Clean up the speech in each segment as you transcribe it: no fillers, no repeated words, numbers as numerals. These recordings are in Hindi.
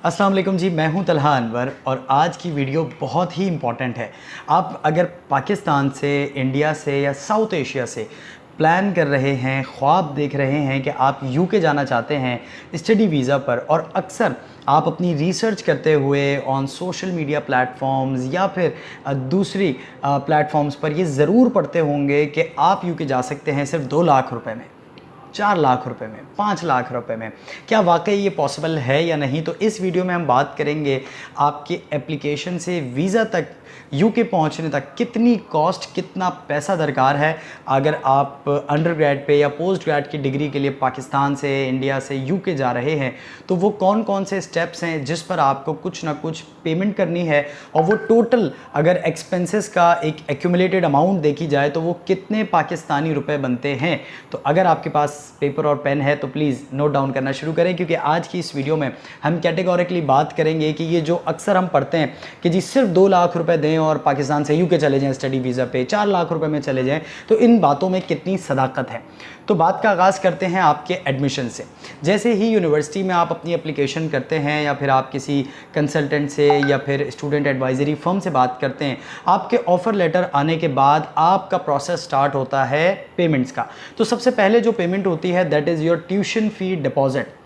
अस्सलाम वालेकुम जी, मैं हूं तलहा अनवर और आज की वीडियो बहुत ही इम्पॉर्टेंट है। आप अगर पाकिस्तान से, इंडिया से या साउथ एशिया से प्लान कर रहे हैं, ख्वाब देख रहे हैं कि आप यूके जाना चाहते हैं स्टडी वीज़ा पर, और अक्सर आप अपनी रिसर्च करते हुए ऑन सोशल मीडिया प्लेटफॉर्म्स या फिर दूसरी प्लेटफॉर्म्स पर ये ज़रूर पढ़ते होंगे कि आप यूके जा सकते हैं सिर्फ 2 लाख रुपए में, 4 लाख रुपए में, 5 लाख रुपए में। क्या वाकई ये पॉसिबल है या नहीं? तो इस वीडियो में हम बात करेंगे आपके एप्लीकेशन से वीज़ा तक, यूके पहुंचने तक कितनी कॉस्ट, कितना पैसा दरकार है। अगर आप अंडर ग्रेड पे या पोस्ट ग्रेड की डिग्री के लिए पाकिस्तान से, इंडिया से यूके जा रहे हैं, तो वो कौन कौन से स्टेप्स हैं जिस पर आपको कुछ ना कुछ पेमेंट करनी है, और वो टोटल अगर एक्सपेंसेस का एक एक्यूमुलेटेड अमाउंट देखी जाए तो वो कितने पाकिस्तानी रुपए बनते हैं। तो अगर आपके पास पेपर और पेन है तो प्लीज़ नोट डाउन करना शुरू करें, क्योंकि आज की इस वीडियो में हम कैटेगोरिकली बात करेंगे कि ये जो अक्सर हम पढ़ते हैं कि जी सिर्फ 2 लाख रुपए दें और पाकिस्तान से यूके चले जाएं स्टडी वीज़ा पे, 4 लाख रुपए में चले जाएं, तो इन बातों में कितनी सदाकत है। तो बात का आगाज़ करते हैं आपके एडमिशन से। जैसे ही यूनिवर्सिटी में आप अपनी एप्लीकेशन करते हैं या फिर आप किसी कंसल्टेंट से या फिर स्टूडेंट एडवाइजरी फर्म से बात करते हैं, आपके ऑफ़र लेटर आने के बाद आपका प्रोसेस स्टार्ट होता है पेमेंट्स का। तो सबसे पहले जो पेमेंट होती है that is your tuition fee deposit.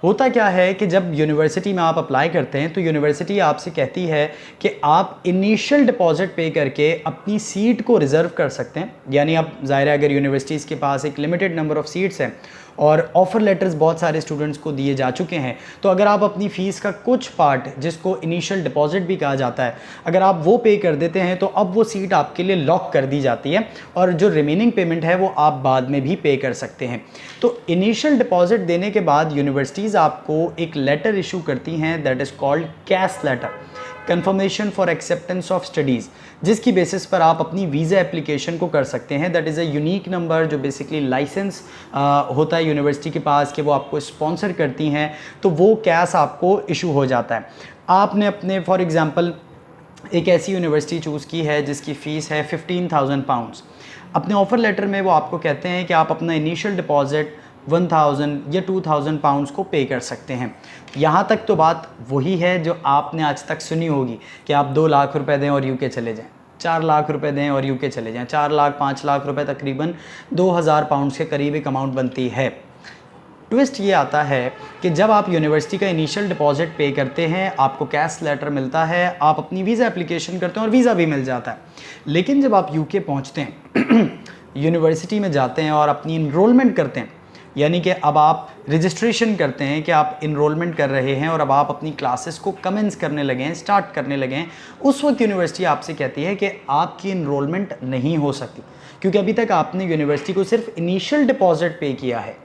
होता क्या है कि जब यूनिवर्सिटी में आप अप्लाई करते हैं तो यूनिवर्सिटी आपसे कहती है कि आप इनिशियल डिपॉजिट पे करके अपनी सीट को रिज़र्व कर सकते हैं। यानी आप ज़ाहिर है अगर यूनिवर्सिटीज़ के पास एक लिमिटेड नंबर ऑफ़ सीट्स हैं और ऑफ़र लेटर्स बहुत सारे स्टूडेंट्स को दिए जा चुके हैं, तो अगर आप अपनी फ़ीस का कुछ पार्ट, जिसको इनिशियल डिपॉजिट भी कहा जाता है, अगर आप वो पे कर देते हैं तो अब वो सीट आपके लिए लॉक कर दी जाती है और जो रिमेनिंग पेमेंट है वो आप बाद में भी पे कर सकते हैं। तो इनिशियल डिपॉजिट देने के बाद यूनिवर्सिटीज़ आपको एक लेटर इशू करती हैं that is called CAS letter, confirmation for acceptance of studies, जिसकी बेसिस पर आप अपनी वीज़ा एप्लीकेशन को कर सकते हैं। That is a unique number जो बेसिकली लाइसेंस होता है यूनिवर्सिटी के पास कि वो आपको स्पॉन्सर करती हैं, तो वो कैश आपको इशू हो जाता है। आपने अपने फॉर एग्ज़ाम्पल एक ऐसी यूनिवर्सिटी चूज़ की है जिसकी फ़ीस है 15,000 पाउंड्स। अपने ऑफ़र लेटर में वो आपको कहते हैं कि आप अपना इनिशियल डिपॉजिट 1,000 या 2,000 पाउंड्स को पे कर सकते हैं। यहाँ तक तो बात वही है जो आपने आज तक सुनी होगी कि आप 2 लाख रुपए दें और यूके चले जाएं, 4 लाख रुपए दें और यूके चले जाएं। 4 लाख 5 लाख रुपए तकरीबन 2,000 पाउंड्स के करीब एक अमाउंट बनती है। ट्विस्ट ये आता है कि जब आप यूनिवर्सिटी का इनिशियल डिपॉजिट पे करते हैं, आपको कैश लेटर मिलता है, आप अपनी वीज़ा एप्लीकेशन करते हैं और वीज़ा भी मिल जाता है। लेकिन जब आप यूके पहुँचते हैं यूनिवर्सिटी में जाते हैं और अपनी इनरोलमेंट करते हैं, यानी कि अब आप रजिस्ट्रेशन करते हैं कि आप इनरोलमेंट कर रहे हैं और अब आप अपनी क्लासेस को कमेंस करने लगे हैं, स्टार्ट करने लगे हैं, उस वक्त यूनिवर्सिटी आपसे कहती है कि आपकी इनरोलमेंट नहीं हो सकती, क्योंकि अभी तक आपने यूनिवर्सिटी को सिर्फ इनिशियल डिपॉजिट पे किया है,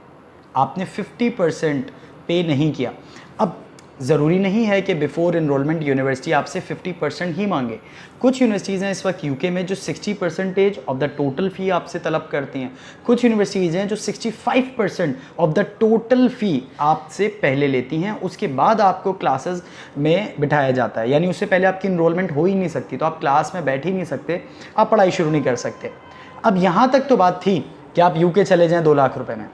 आपने 50% पे नहीं किया। अब ज़रूरी नहीं है कि बिफोर इनरोलमेंट यूनिवर्सिटी आपसे 50% ही मांगे। कुछ यूनिवर्सिटीज़ हैं इस वक्त यूके में जो 60% ऑफ द टोटल फ़ी आपसे तलब करती हैं। कुछ यूनिवर्सिटीज़ हैं जो 65% ऑफ द टोटल फ़ी आपसे पहले लेती हैं, उसके बाद आपको क्लासेस में बिठाया जाता है। यानी उससे पहले आपकी इनरोलमेंट हो ही नहीं सकती, तो आप क्लास में बैठ ही नहीं सकते, आप पढ़ाई शुरू नहीं कर सकते। अब यहाँ तक तो बात थी कि आप यूके चले जाएँ 2 लाख रुपये में,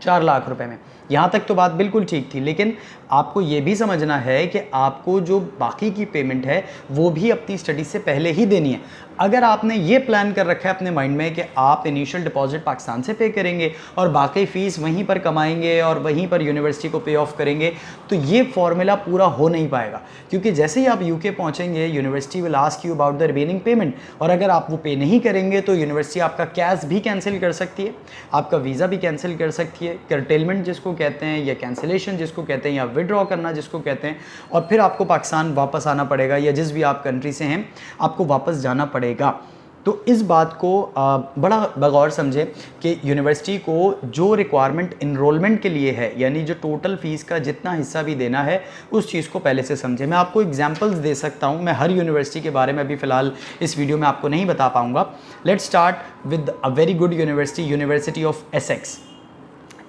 4 लाख रुपए में, यहाँ तक तो बात बिल्कुल ठीक थी। लेकिन आपको ये भी समझना है कि आपको जो बाकी की पेमेंट है वो भी अपनी स्टडी से पहले ही देनी है। अगर आपने ये प्लान कर रखा है अपने माइंड में कि आप इनिशियल डिपॉजिट पाकिस्तान से पे करेंगे और बाकी फ़ीस वहीं पर कमाएंगे और वहीं पर यूनिवर्सिटी को पे ऑफ करेंगे, तो ये फॉर्मूला पूरा हो नहीं पाएगा। क्योंकि जैसे ही आप यूके पहुँचेंगे university will ask you about the remaining payment, और अगर आप वो पे नहीं करेंगे तो यूनिवर्सिटी आपका कैश भी कैंसिल कर सकती है, आपका वीज़ा भी कैंसिल कर सकती है, करटेलमेंट जिसको कहते हैं, या कैंसिलेशन जिसको कहते हैं, या विड्रॉ करना जिसको कहते हैं, और फिर आपको पाकिस्तान वापस आना पड़ेगा, या जिस भी आप कंट्री से हैं आपको वापस जाना पड़ेगा। तो इस बात को बड़ा बगौर समझें कि यूनिवर्सिटी को जो रिक्वायरमेंट इनरोलमेंट के लिए है, यानी जो टोटल फ़ीस का जितना हिस्सा भी देना है, उस चीज़ को पहले से समझें। मैं आपको एग्जांपल्स दे सकता हूँ, मैं हर यूनिवर्सिटी के बारे में अभी फ़िलहाल इस वीडियो में आपको नहीं बता पाऊँगा। Let's start with a very good university, university of Essex.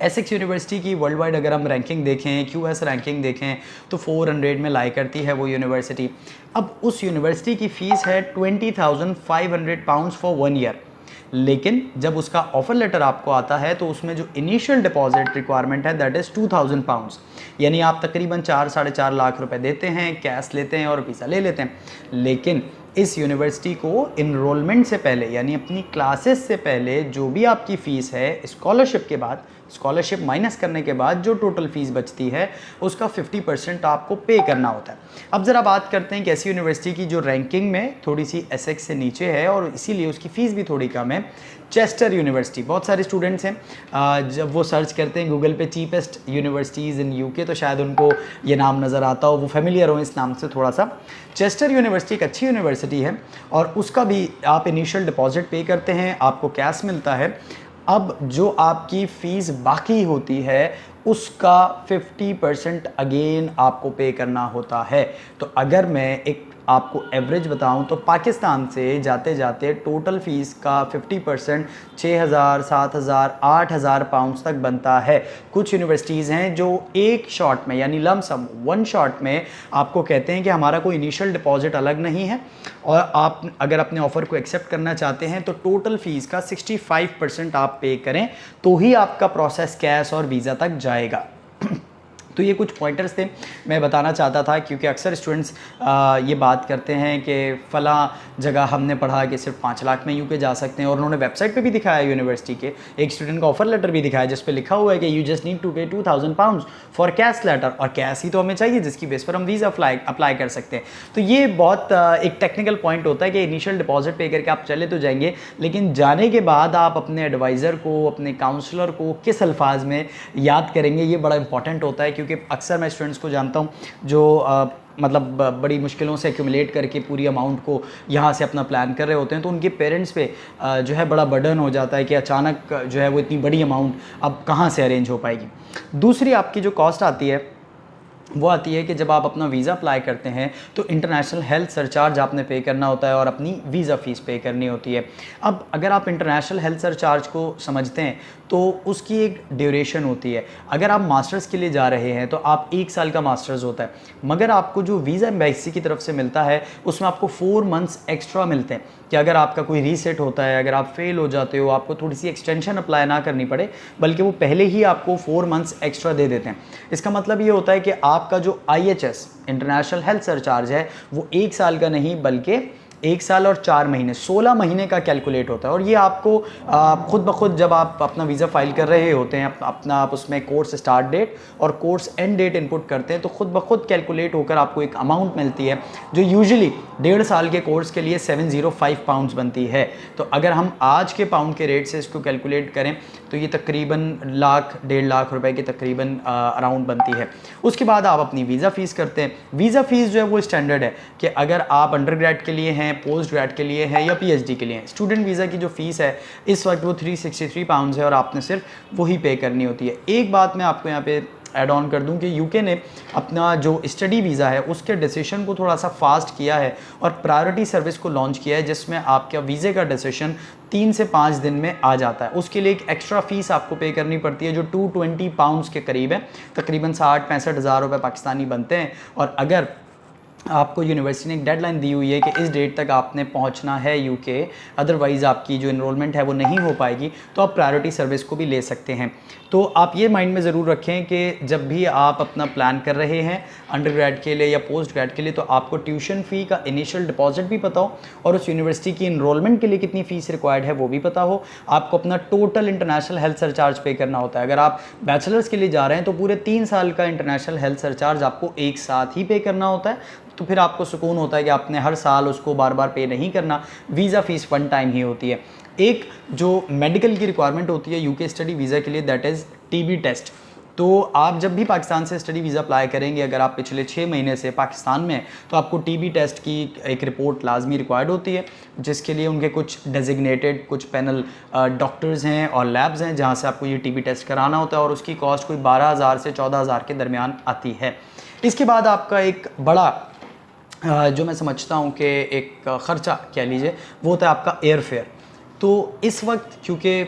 Essex university की वर्ल्ड वाइड अगर हम रैंकिंग देखें, क्यूएस रैंकिंग देखें, तो 400 में लाई करती है वो यूनिवर्सिटी। अब उस यूनिवर्सिटी की फ़ीस है 20,500 पाउंड्स फॉर 1 ईयर। लेकिन जब उसका ऑफर लेटर आपको आता है तो उसमें जो इनिशियल डिपॉजिट रिक्वायरमेंट है दैट इज़ 2000 पाउंड्स, यानी आप तकरीबन 4-4.5 लाख रुपए देते हैं, कैश लेते हैं और वीज़ा ले लेते हैं। लेकिन इस यूनिवर्सिटी को इनरोलमेंट से पहले यानी अपनी क्लासेस से पहले जो भी आपकी फ़ीस है स्कॉलरशिप के बाद, स्कॉलरशिप माइनस करने के बाद जो टोटल फीस बचती है उसका 50% आपको पे करना होता है। अब ज़रा बात करते हैं कि ऐसी यूनिवर्सिटी की जो रैंकिंग में थोड़ी सी एसेक्स से नीचे है और इसीलिए उसकी फ़ीस भी थोड़ी कम है, चेस्टर यूनिवर्सिटी। बहुत सारे स्टूडेंट्स हैं जब वो सर्च करते हैं गूगल पे चीपेस्ट यूनिवर्सिटीज़ इन यूके तो शायद उनको ये नाम नज़र आता हो, वो फेमिलियर हो इस नाम से थोड़ा सा। चेस्टर यूनिवर्सिटी एक अच्छी यूनिवर्सिटी है और उसका भी आप इनिशियल डिपॉजिट पे करते हैं, आपको कैश मिलता है। अब जो आपकी फ़ीस बाकी होती है उसका 50% अगेन आपको पे करना होता है। तो अगर मैं एक आपको एवरेज बताऊं तो पाकिस्तान से जाते जाते टोटल फ़ीस का 50% 6,000, 7,000, 8,000 पाउंड्स तक बनता है। कुछ यूनिवर्सिटीज़ हैं जो एक शॉट में यानी लमसम वन शॉट में आपको कहते हैं कि हमारा कोई इनिशियल डिपॉजिट अलग नहीं है और आप अगर अपने ऑफ़र को एक्सेप्ट करना चाहते हैं तो टोटल फ़ीस का 65% आप पे करें तो ही आपका प्रोसेस कैश और वीज़ा तक जाएगा। तो ये कुछ पॉइंटर्स थे मैं बताना चाहता था, क्योंकि अक्सर स्टूडेंट्स ये बात करते हैं कि फ़ला जगह हमने पढ़ा कि सिर्फ 5 लाख में यूके जा सकते हैं और उन्होंने वेबसाइट पे भी दिखाया यूनिवर्सिटी के, एक स्टूडेंट का ऑफर लेटर भी दिखाया जिस पे लिखा हुआ है कि यू जस्ट नीड टू पे 2000 पाउंड्स फॉर कैश लेटर, और कैश ही तो हमें चाहिए जिसकी बेस पर हम वीज़ा अप्लाई कर सकते हैं। तो ये बहुत एक टेक्निकल पॉइंट होता है कि इनिशियल डिपॉजिट पे करके आप चले तो जाएंगे, लेकिन जाने के बाद आप अपने एडवाइज़र को, अपने काउंसलर को किस अल्फाज में याद करेंगे ये बड़ा इंपॉर्टेंट होता है। क्योंकि अक्सर मैं स्टूडेंट्स को जानता हूँ जो मतलब बड़ी मुश्किलों से एक्यूमुलेट करके पूरी अमाउंट को यहाँ से अपना प्लान कर रहे होते हैं तो उनके पेरेंट्स पे जो है बड़ा बर्डन हो जाता है कि अचानक जो है वो इतनी बड़ी अमाउंट अब कहाँ से अरेंज हो पाएगी। दूसरी आपकी जो कॉस्ट आती है वो आती है कि जब आप अपना वीज़ा अप्लाई करते हैं तो इंटरनेशनल हेल्थ सरचार्ज आपने पे करना होता है और अपनी वीज़ा फ़ीस पे करनी होती है। अब अगर आप इंटरनेशनल हेल्थ सरचार्ज को समझते हैं तो उसकी एक ड्यूरेशन होती है। अगर आप मास्टर्स के लिए जा रहे हैं तो आप 1 साल का मास्टर्स होता है, मगर आपको जो वीज़ा एम्बेसी की तरफ से मिलता है उसमें आपको 4 मंथ्स एक्स्ट्रा मिलते हैं कि अगर आपका कोई रीसेट होता है, अगर आप फेल हो जाते हो, आपको थोड़ी सी एक्सटेंशन अप्लाई ना करनी पड़े बल्कि वो पहले ही आपको 4 मंथ्स एक्स्ट्रा दे देते हैं। इसका मतलब ये होता है कि आपका जो IHS इंटरनेशनल हेल्थ सरचार्ज है वो 1 साल का नहीं बल्कि 1 साल और 4 महीने 16 महीने का कैलकुलेट होता है। और ये आपको खुद ब खुद जब आप अपना वीज़ा फाइल कर रहे होते हैं अपना आप उसमें कोर्स स्टार्ट डेट और कोर्स एंड डेट इनपुट करते हैं तो खुद ब खुद कैलकुलेट होकर आपको एक अमाउंट मिलती है जो यूजुअली 1.5 साल के कोर्स के लिए 705 पाउंड्स बनती है। तो अगर हम आज के पाउंड के रेट से इसको कैलकुलेट करें तो ये तकरीबन 1.5 लाख रुपए के तकरीबन अराउंड बनती है। उसके बाद आप अपनी वीज़ा फ़ीस करते हैं। वीज़ा फ़ीस जो है वो स्टैंडर्ड है कि अगर आप अंडर ग्रेड के लिए हैं, पोस्ट ग्रेड के लिए है या PhD के लिए है। स्टूडेंट वीज़ा की जो फ़ीस है इस वक्त वो 363 पाउंड्स है और आपने सिर्फ वही पे करनी होती है। एक बात मैं आपको यहाँ पे ऐड ऑन कर दूं कि यूके ने अपना जो स्टडी वीज़ा है उसके डिसीजन को थोड़ा सा फास्ट किया है और प्रायोरिटी सर्विस को लॉन्च किया है जिसमें आपका वीज़े का डिसीजन 3 से 5 दिन में आ जाता है। उसके लिए एक एक्स्ट्रा फ़ीस आपको पे करनी पड़ती है जो 220 पाउंड्स के करीब है, तकरीबन 60-65 हज़ार रुपये पाकिस्तानी बनते हैं। और अगर आपको यूनिवर्सिटी ने एक डेडलाइन दी हुई है कि इस डेट तक आपने पहुंचना है यूके, अदरवाइज़ आपकी जो इनरोलमेंट है वो नहीं हो पाएगी, तो आप प्रायोरिटी सर्विस को भी ले सकते हैं। तो आप ये माइंड में ज़रूर रखें कि जब भी आप अपना प्लान कर रहे हैं अंडर ग्रेड के लिए या पोस्ट ग्रेड के लिए तो आपको ट्यूशन फ़ी का इनिशियल डिपॉजिट भी पता हो और उस यूनिवर्सिटी की इनरोलमेंट के लिए कितनी फ़ीस रिक्वायर्ड है वो भी पता हो। आपको अपना टोटल इंटरनेशनल हेल्थ सरचार्ज पे करना होता है। अगर आप बैचलर्स के लिए जा रहे हैं तो पूरे 3 साल का इंटरनेशनल हेल्थ सरचार्ज आपको एक साथ ही पे करना होता है, तो फिर आपको सुकून होता है कि आपने हर साल उसको बार बार पे नहीं करना। वीज़ा फ़ीस 1 टाइम ही होती है। एक जो मेडिकल की रिक्वायरमेंट होती है यूके स्टडी वीज़ा के लिए दैट इज़ TB टेस्ट। तो आप जब भी पाकिस्तान से स्टडी वीज़ा अप्लाई करेंगे, अगर आप पिछले 6 महीने से पाकिस्तान में हैं तो आपको TB टेस्ट की एक रिपोर्ट लाजमी रिक्वायर्ड होती है, जिसके लिए उनके कुछ डेजिग्नेटेड कुछ पैनल डॉक्टर्स हैं और लैब्स हैं जहाँ से आपको ये TB टेस्ट कराना होता है और उसकी कॉस्ट कोई 12,000 से 14,000 के दरमियान आती है। इसके बाद आपका एक बड़ा जो मैं समझता हूँ कि एक ख़र्चा कह लीजिए वो होता है आपका एयर फेयर। तो इस वक्त क्योंकि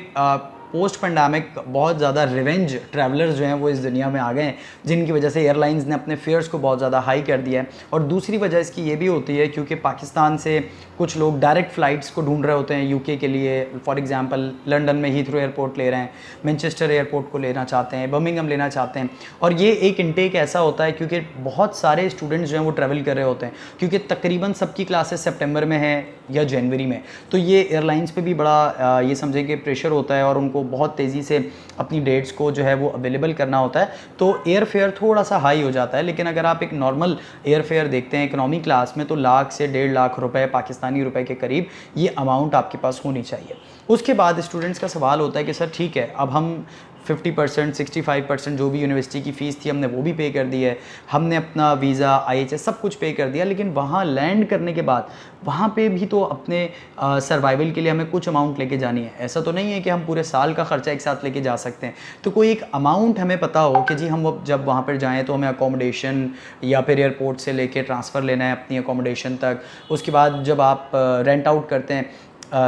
पोस्ट पेंडेमिक बहुत ज़्यादा रिवेंज ट्रैवलर्स जो हैं वो इस दुनिया में आ गए हैं, जिनकी वजह से एयरलाइंस ने अपने फेयर्स को बहुत ज़्यादा हाई कर दिया है। और दूसरी वजह इसकी ये भी होती है क्योंकि पाकिस्तान से कुछ लोग डायरेक्ट फ़्लाइट्स को ढूंढ रहे होते हैं यूके के लिए। फॉर एग्जांपल लंदन में हीथ्रो एयरपोर्ट ले रहे हैं, मैनचेस्टर एयरपोर्ट को लेना चाहते हैं, बर्मिंघम लेना चाहते हैं। और ये एक इनटेक ऐसा होता है क्योंकि बहुत सारे स्टूडेंट्स जो हैं वो ट्रैवल कर रहे होते हैं, क्योंकि तकरीबन सबकी क्लासेस सितंबर में है या जनवरी में। तो ये एयरलाइंस पे भी बड़ा ये समझें कि प्रेशर होता है और उनको बहुत तेज़ी से अपनी डेट्स को जो है वो अवेलेबल करना होता है, तो एयर फेयर थोड़ा सा हाई हो जाता है। लेकिन अगर आप एक नॉर्मल एयर फेयर देखते हैं इकोनॉमी क्लास में, तो लाख से 1.5 लाख रुपए पाकिस्तानी रुपए के करीब ये अमाउंट आपके पास होनी चाहिए। उसके बाद स्टूडेंट्स का सवाल होता है कि सर ठीक है, अब हम 50% 65% जो भी यूनिवर्सिटी की फ़ीस थी हमने वो भी पे कर दी है, हमने अपना वीज़ा IHS सब कुछ पे कर दिया, लेकिन वहाँ लैंड करने के बाद वहाँ पे भी तो अपने सर्वाइवल के लिए हमें कुछ अमाउंट लेके जानी है। ऐसा तो नहीं है कि हम पूरे साल का ख़र्चा एक साथ लेके जा सकते हैं। तो कोई एक अमाउंट हमें पता हो कि जी हम जब वहाँ पर जाएँ तो हमें अकोमोडेशन या फिर एयरपोर्ट से लेके ट्रांसफ़र लेना है अपनी अकोमोडेशन तक। उसके बाद जब आप रेंट आउट करते हैं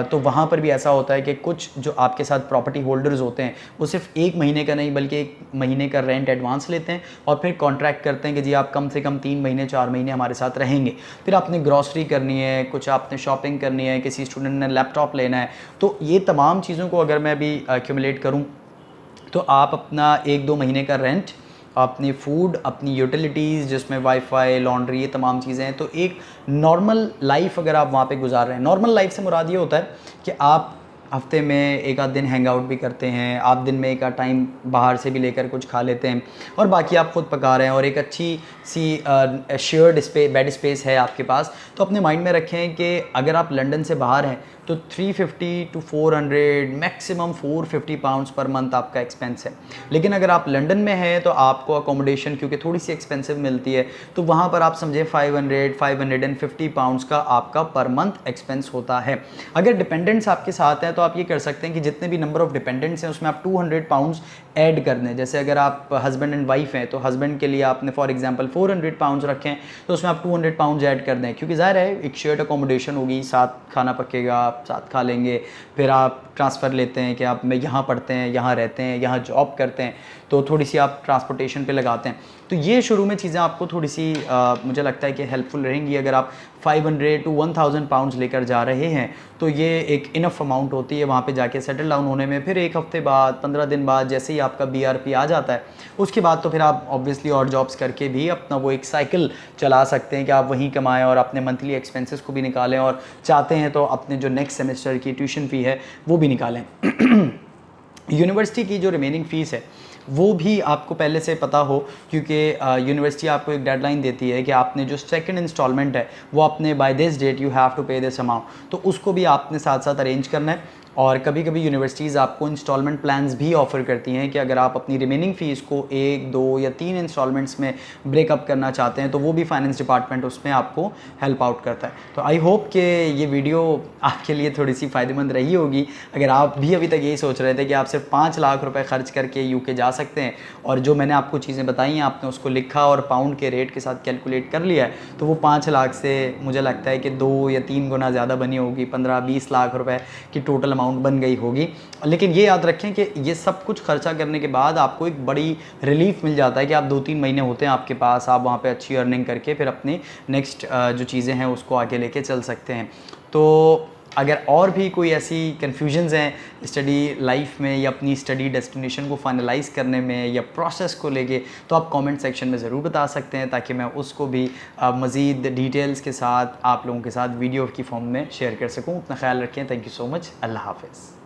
तो वहाँ पर भी ऐसा होता है कि कुछ जो आपके साथ प्रॉपर्टी होल्डर्स होते हैं वो सिर्फ 1 महीने का नहीं बल्कि 1 महीने का रेंट एडवांस लेते हैं और फिर कॉन्ट्रैक्ट करते हैं कि जी आप कम से कम 3 महीने 4 महीने हमारे साथ रहेंगे। फिर आपने ग्रॉसरी करनी है, कुछ आपने शॉपिंग करनी है, किसी स्टूडेंट ने लैपटॉप लेना है। तो ये तमाम चीज़ों को अगर मैं भी एक्यूमुलेट करूँ तो आप अपना 1-2 महीने का रेंट, अपनी फूड, अपनी यूटिलिटीज़ जिसमें वाईफाई, लॉन्ड्री, ये तमाम चीज़ें हैं, तो एक नॉर्मल लाइफ अगर आप वहाँ पे गुजार रहे हैं। नॉर्मल लाइफ से मुराद ये होता है कि आप हफ्ते में 1 आध दिन हैंग आउट भी करते हैं, आप दिन में 1 आध टाइम बाहर से भी लेकर कुछ खा लेते हैं और बाकी आप खुद पका रहे हैं और एक अच्छी सी शेयर्ड बेड स्पेस है आपके पास। तो अपने माइंड में रखें कि अगर आप लंदन से बाहर हैं तो 350 to 400 maximum 450 pounds per month आपका एक्सपेंस है। लेकिन अगर आप लंदन में हैं तो आपको अकोमोडेशन क्योंकि थोड़ी सी एक्सपेंसिव मिलती है, तो वहाँ पर आप समझें 550 पाउंड्स का आपका पर मंथ एक्सपेंस होता है। अगर डिपेंडेंट्स आपके साथ हैं तो आप ये कर सकते हैं कि जितने भी नंबर ऑफ डिपेंडेंट्स हैं उसमें आप 200 पाउंड्स ऐड कर दें। जैसे अगर आप हस्बैंड एंड वाइफ हैं तो हस्बैंड के लिए आपने फॉर एग्जांपल 400 पाउंड्स रखें तो उसमें आप 200 पाउंड्स ऐड कर दें, क्योंकि ज़ाहिर है एक शेयर्ड अकोमोडेशन होगी, साथ खाना पकेगा, आप साथ खा लेंगे। फिर आप ट्रांसफ़र लेते हैं कि आप में यहाँ पढ़ते हैं, यहाँ रहते हैं, यहाँ जॉब करते हैं, तो थोड़ी सी आप ट्रांसपोर्टेशन पे लगाते हैं। तो ये शुरू में चीज़ें आपको थोड़ी सी मुझे लगता है कि हेल्पफुल रहेंगी। अगर आप 500 to 1000 पाउंड्स लेकर जा रहे हैं तो ये एक इनफ अमाउंट होती है वहाँ पे जाके सेटल डाउन होने में। फिर 1 हफ्ते बाद, 15 दिन बाद जैसे ही आपका BRP आ जाता है उसके बाद तो फिर आप ऑब्वियसली और जॉब्स करके भी अपना वो एक साइकिल चला सकते हैं कि आप वहीं कमाएं और अपने मंथली एक्सपेंसेस को भी निकालें और चाहते हैं तो अपने जो नेक्स्ट सेमेस्टर की ट्यूशन फ़ी है वो भी निकालें। यूनिवर्सिटी की जो रिमेनिंग फ़ीस है वो भी आपको पहले से पता हो, क्योंकि यूनिवर्सिटी आपको एक डेडलाइन देती है कि आपने जो सेकंड इंस्टॉलमेंट है वो आपने by this date you have to pay this amount, तो उसको भी आपने साथ साथ अरेंज करना है। और कभी कभी यूनिवर्सिटीज़ आपको इंस्टॉलमेंट प्लान्स भी ऑफ़र करती हैं कि अगर आप अपनी रिमेनिंग फ़ीस को 1, 2 या 3 इंस्टॉलमेंट्स में ब्रेकअप करना चाहते हैं तो वो भी फाइनेंस डिपार्टमेंट उसमें आपको हेल्प आउट करता है। तो आई होप कि ये वीडियो आपके लिए थोड़ी सी फ़ायदेमंद रही होगी। अगर आप भी अभी तक यही सोच रहे थे कि आप सिर्फ 5 लाख रुपए खर्च करके UK जा सकते हैं और जो मैंने आपको चीज़ें बताई हैं आपने उसको लिखा और पाउंड के रेट के साथ कैलकुलेट कर लिया है, तो वो 5 लाख से मुझे लगता है कि 2 या 3 गुना ज़्यादा बनी होगी, 15-20 लाख रुपए की टोटल अमाउंट बन गई होगी। लेकिन ये याद रखें कि ये सब कुछ खर्चा करने के बाद आपको एक बड़ी रिलीफ मिल जाता है कि आप 2-3 महीने होते हैं आपके पास, आप वहाँ पे अच्छी अर्निंग करके फिर अपने नेक्स्ट जो चीज़ें हैं उसको आगे लेके चल सकते हैं। तो अगर और भी कोई ऐसी कन्फ्यूजन्स हैं स्टडी लाइफ में या अपनी स्टडी डेस्टिनेशन को फाइनलाइज़ करने में या प्रोसेस को लेके, तो आप कमेंट सेक्शन में ज़रूर बता सकते हैं ताकि मैं उसको भी मज़ीद डिटेल्स के साथ आप लोगों के साथ वीडियो की फॉर्म में शेयर कर सकूँ। अपना ख्याल रखें। Thank you so much. अल्लाह हाफ़िज़।